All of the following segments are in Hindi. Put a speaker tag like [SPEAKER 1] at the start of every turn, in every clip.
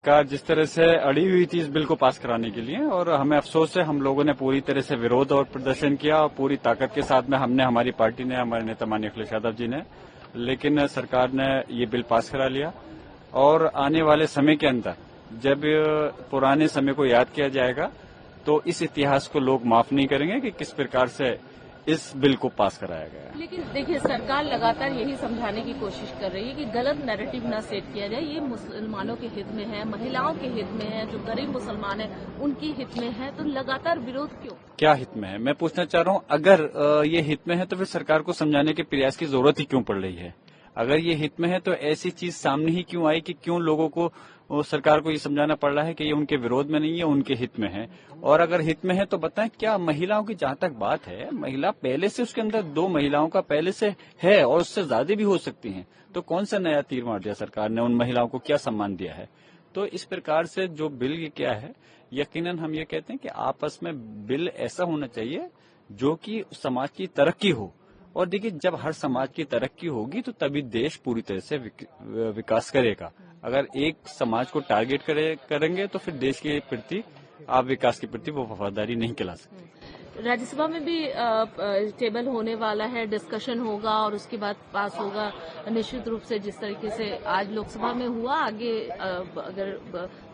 [SPEAKER 1] सरकार जिस तरह से अड़ी हुई थी इस बिल को पास कराने के लिए, और हमें अफसोस है हम लोगों ने पूरी तरह से विरोध और प्रदर्शन किया और पूरी ताकत के साथ में हमने, हमारी पार्टी ने, हमारे नेता माननीय अखिलेश यादव जी ने, लेकिन सरकार ने ये बिल पास करा लिया। और आने वाले समय के अंदर जब पुराने समय को याद किया जाएगा तो इस इतिहास को लोग माफ नहीं करेंगे कि किस प्रकार से इस बिल को पास कराया गया।
[SPEAKER 2] लेकिन देखिए, सरकार लगातार यही समझाने की कोशिश कर रही है कि गलत नैरेटिव न सेट किया जाए, ये मुसलमानों के हित में है, महिलाओं के हित में है, जो गरीब मुसलमान है उनके हित में है, तो लगातार विरोध क्यों? क्या
[SPEAKER 1] हित में है, मैं पूछना चाह रहा हूँ। अगर ये हित में है तो फिर सरकार को समझाने के प्रयास की जरूरत ही क्यों पड़ रही है? अगर ये हित में है तो ऐसी चीज सामने ही क्यों आई कि क्यों लोगों को, सरकार को ये समझाना पड़ रहा है कि ये उनके विरोध में नहीं है, उनके हित में है? और अगर हित में है तो बताएं, क्या महिलाओं की जहां तक बात है, महिला पहले से उसके अंदर 2 महिलाओं का पहले से है और उससे ज्यादा भी हो सकती हैं, तो कौन सा नया तीर मार दिया सरकार ने? उन महिलाओं को क्या सम्मान दिया है? तो इस प्रकार से जो बिल ये क्या है, यकीनन हम ये कहते हैं कि आपस में बिल ऐसा होना चाहिए जो कि समाज की तरक्की हो। और देखिए, जब हर समाज की तरक्की होगी तो तभी देश पूरी तरह से विकास करेगा। अगर एक समाज को टारगेट करेंगे तो फिर देश के प्रति, आप विकास के प्रति वो वफादारी नहीं कहला सकते।
[SPEAKER 2] राज्यसभा में भी टेबल होने वाला है, डिस्कशन होगा और उसके बाद पास होगा निश्चित रूप से, जिस तरीके से आज लोकसभा में हुआ। आगे अगर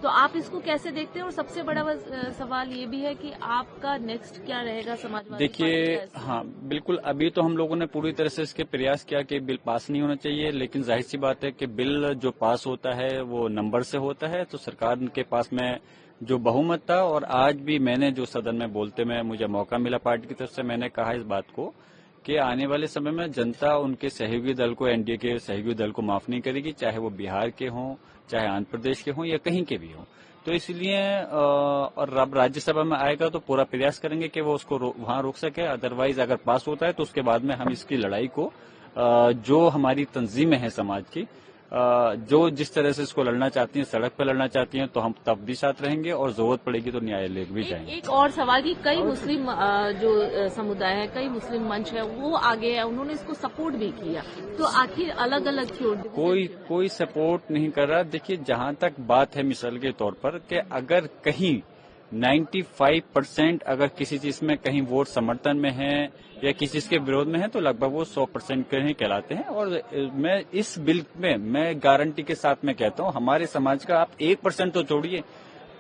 [SPEAKER 2] तो आप इसको कैसे देखते हैं? और सबसे बड़ा सवाल ये भी है कि आपका नेक्स्ट क्या रहेगा समाजवादी?
[SPEAKER 1] देखिए, हाँ बिल्कुल, अभी तो हम लोगों ने पूरी तरह से इसके प्रयास किया कि बिल पास नहीं होना चाहिए, लेकिन जाहिर सी बात है कि बिल जो पास होता है वो नंबर से होता है, तो सरकार के पास में जो बहुमत था, और आज भी मैंने जो सदन में बोलते में मुझे मौका मिला पार्टी की तरफ से, मैंने कहा इस बात को कि आने वाले समय में जनता उनके सहयोगी दल को, एनडीए के सहयोगी दल को माफ नहीं करेगी, चाहे वो बिहार के हों, चाहे आंध्र प्रदेश के हों या कहीं के भी हों। तो इसलिए और अब राज्यसभा में आएगा तो पूरा प्रयास करेंगे कि वो उसको वहां रोक सके। अदरवाइज अगर पास होता है तो उसके बाद में हम इसकी लड़ाई को, जो हमारी तंजीमें हैं समाज की, जो जिस तरह से इसको लड़ना चाहती हैं, सड़क पर लड़ना चाहती हैं, तो हम तब भी साथ रहेंगे और जरूरत पड़ेगी तो न्यायालय भी जाएंगे।
[SPEAKER 2] एक और सवाल कि कई मुस्लिम जो समुदाय है, कई मुस्लिम मंच है, वो आगे है, उन्होंने इसको सपोर्ट भी किया, तो आखिर अलग अलग क्यों?
[SPEAKER 1] कोई सपोर्ट नहीं कर रहा। देखिए, जहां तक बात है मिसाल के तौर पर कि अगर कहीं 95% अगर किसी चीज में कहीं वोट समर्थन में है या किसी चीज के विरोध में है तो लगभग वो 100% के ही कहलाते हैं। और मैं इस बिल में मैं गारंटी के साथ में कहता हूं, हमारे समाज का आप 1% तो छोड़िए,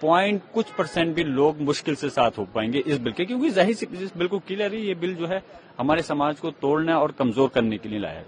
[SPEAKER 1] कुछ % भी लोग मुश्किल से साथ हो पाएंगे इस बिल के, क्योंकि जाहिर सी इस बिल को क्लियर है, ये बिल जो है हमारे समाज को तोड़ना और कमजोर करने के लिए लाया है।